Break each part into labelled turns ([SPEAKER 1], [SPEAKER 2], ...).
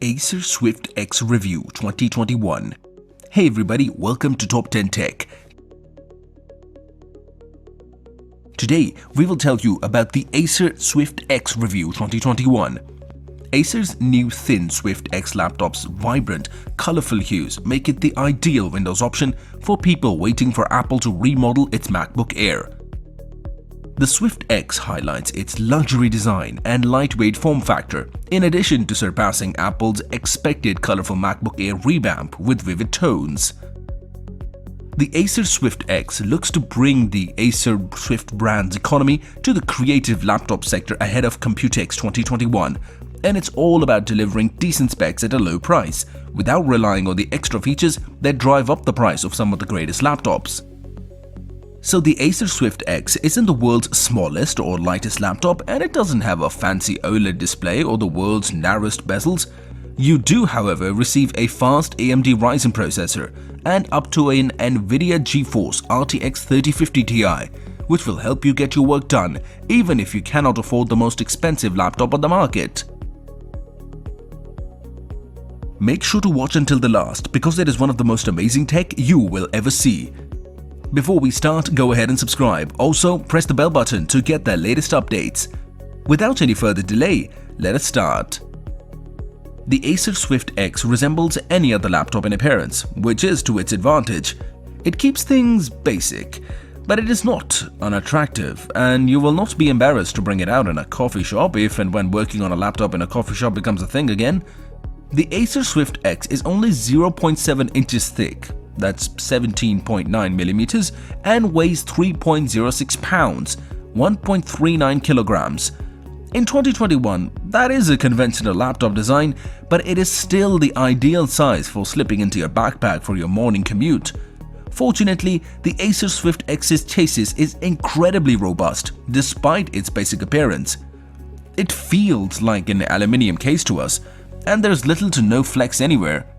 [SPEAKER 1] Acer Swift X Review 2021. Hey everybody, welcome to Top 10 Tech. Today, we will tell you about the Acer Swift X Review 2021. Acer's new thin Swift X laptop's vibrant, colorful hues make it the ideal Windows option for people waiting for Apple to remodel its MacBook Air. The Swift X highlights its luxury design and lightweight form factor, in addition to surpassing Apple's expected colorful MacBook Air revamp with vivid tones. The Acer Swift X looks to bring the Acer Swift brand's economy to the creative laptop sector ahead of Computex 2021, and it's all about delivering decent specs at a low price, without relying on the extra features that drive up the price of some of the greatest laptops. So the Acer Swift X isn't the world's smallest or lightest laptop, and it doesn't have a fancy OLED display or the world's narrowest bezels. You do, however, receive a fast AMD Ryzen processor and up to an NVIDIA GeForce RTX 3050 Ti, which will help you get your work done even if you cannot afford the most expensive laptop on the market. Make sure to watch until the last, because it is one of the most amazing tech you will ever see. Before we start, go ahead and subscribe. Also, press the bell button to get the latest updates. Without any further delay, let us start. The Acer Swift X resembles any other laptop in appearance, which is to its advantage. It keeps things basic, but it is not unattractive, and you will not be embarrassed to bring it out in a coffee shop if and when working on a laptop in a coffee shop becomes a thing again. The Acer Swift X is only 0.7 inches thick. That's 17.9 millimeters, and weighs 3.06 pounds, 1.39 kilograms. In 2021, that is a conventional laptop design, but it is still the ideal size for slipping into your backpack for your morning commute. Fortunately, the Acer Swift X's chassis is incredibly robust despite its basic appearance. It feels like an aluminium case to us, and there's little to no flex anywhere.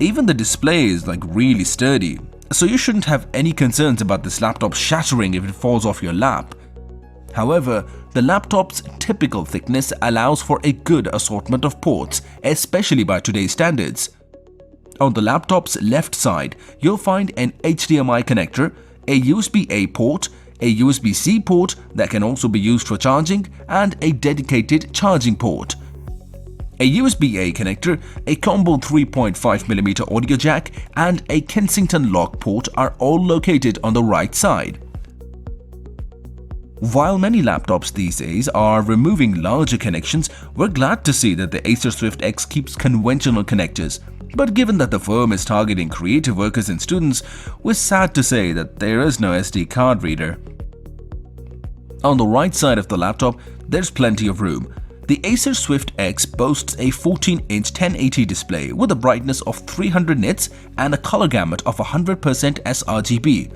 [SPEAKER 1] Even the display is really sturdy, so you shouldn't have any concerns about this laptop shattering if it falls off your lap. However, the laptop's typical thickness allows for a good assortment of ports, especially by today's standards. On the laptop's left side, you'll find an HDMI connector, a USB-A port, a USB-C port that can also be used for charging, and a dedicated charging port. A USB-A connector, a combo 3.5mm audio jack, and a Kensington lock port are all located on the right side. While many laptops these days are removing larger connections, we're glad to see that the Acer Swift X keeps conventional connectors. But given that the firm is targeting creative workers and students, we're sad to say that there is no SD card reader. On the right side of the laptop, there's plenty of room. The Acer Swift X boasts a 14-inch 1080 display with a brightness of 300 nits and a color gamut of 100% sRGB.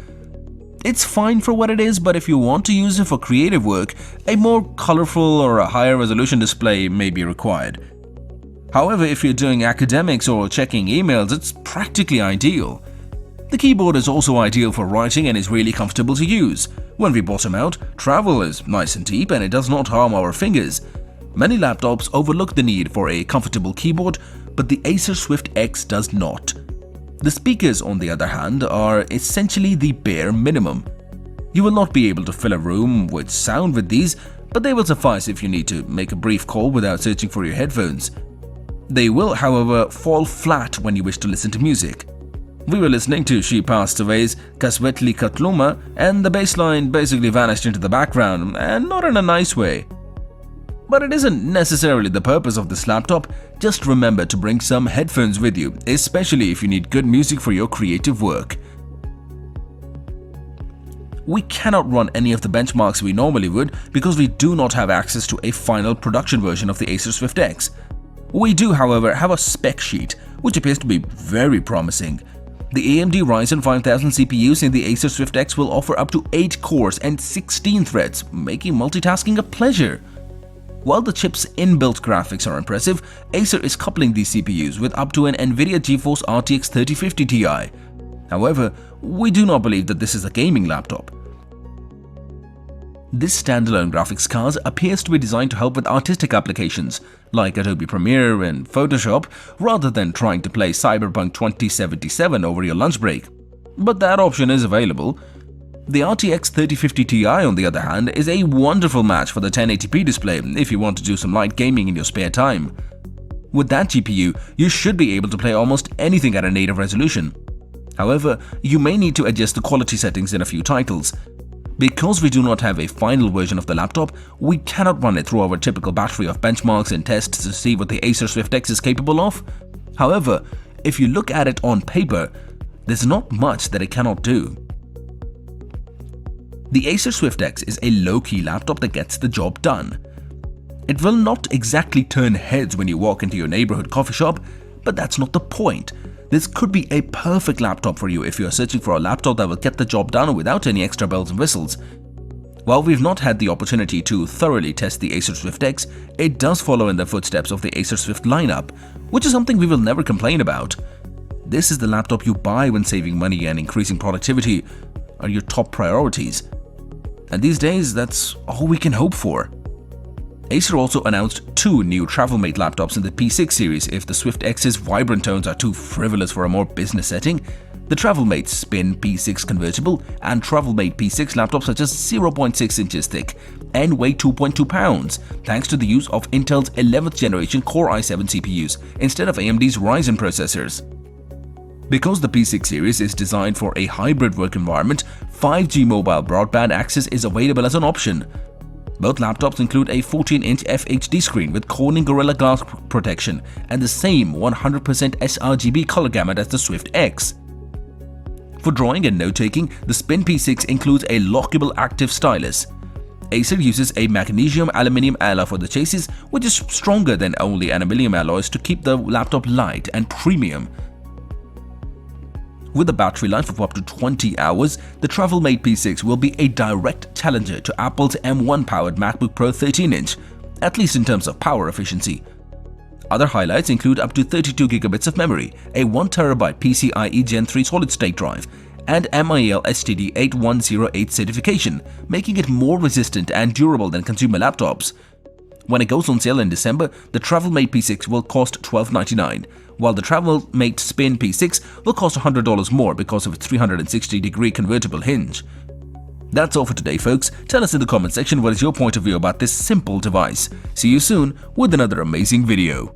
[SPEAKER 1] It's fine for what it is, but if you want to use it for creative work, a more colorful or a higher resolution display may be required. However, if you're doing academics or checking emails, it's practically ideal. The keyboard is also ideal for writing and is really comfortable to use. When we bottom out, travel is nice and deep and it does not harm our fingers. Many laptops overlook the need for a comfortable keyboard, but the Acer Swift X does not. The speakers, on the other hand, are essentially the bare minimum. You will not be able to fill a room with sound with these, but they will suffice if you need to make a brief call without searching for your headphones. They will, however, fall flat when you wish to listen to music. We were listening to She Passed Away's Kasvetli Katluma, and the bass line basically vanished into the background, and not in a nice way. But it isn't necessarily the purpose of this laptop. Just remember to bring some headphones with you, especially if you need good music for your creative work. We cannot run any of the benchmarks we normally would because we do not have access to a final production version of the Acer Swift X. We do, however, have a spec sheet, which appears to be very promising. The AMD Ryzen 5000 CPUs in the Acer Swift X will offer up to 8 cores and 16 threads, making multitasking a pleasure. While the chip's inbuilt graphics are impressive, Acer is coupling these CPUs with up to an NVIDIA GeForce RTX 3050 Ti. However, we do not believe that this is a gaming laptop. This standalone graphics card appears to be designed to help with artistic applications like Adobe Premiere and Photoshop rather than trying to play Cyberpunk 2077 over your lunch break. But that option is available. The RTX 3050 Ti, on the other hand, is a wonderful match for the 1080p display if you want to do some light gaming in your spare time. With that GPU, you should be able to play almost anything at a native resolution. However, you may need to adjust the quality settings in a few titles. Because we do not have a final version of the laptop, we cannot run it through our typical battery of benchmarks and tests to see what the Acer Swift X is capable of. However, if you look at it on paper, there's not much that it cannot do. The Acer Swift X is a low-key laptop that gets the job done. It will not exactly turn heads when you walk into your neighborhood coffee shop, but that's not the point. This could be a perfect laptop for you if you are searching for a laptop that will get the job done without any extra bells and whistles. While we've not had the opportunity to thoroughly test the Acer Swift X, it does follow in the footsteps of the Acer Swift lineup, which is something we will never complain about. This is the laptop you buy when saving money and increasing productivity are your top priorities. And these days, that's all we can hope for. Acer also announced 2 new TravelMate laptops in the P6 series if the Swift X's vibrant tones are too frivolous for a more business setting. The TravelMate Spin P6 convertible and TravelMate P6 laptops are just 0.6 inches thick and weigh 2.2 pounds thanks to the use of Intel's 11th generation Core i7 CPUs instead of AMD's Ryzen processors. Because the P6 series is designed for a hybrid work environment, 5G mobile broadband access is available as an option. Both laptops include a 14-inch FHD screen with Corning Gorilla Glass protection and the same 100% sRGB color gamut as the Swift X. For drawing and note-taking, the Spin P6 includes a lockable active stylus. Acer uses a magnesium aluminium alloy for the chassis, which is stronger than only aluminium alloys to keep the laptop light and premium. With a battery life of up to 20 hours, the TravelMate P6 will be a direct challenger to Apple's M1-powered MacBook Pro 13-inch, at least in terms of power efficiency. Other highlights include up to 32 GB of memory, a 1TB PCIe Gen 3 solid-state drive, and MIL STD 8108 certification, making it more resistant and durable than consumer laptops. When it goes on sale in December, the TravelMate P6 will cost $1299, while the TravelMate Spin P6 will cost $100 more because of its 360-degree convertible hinge. That's all for today, folks. Tell us in the comment section what is your point of view about this simple device. See you soon with another amazing video.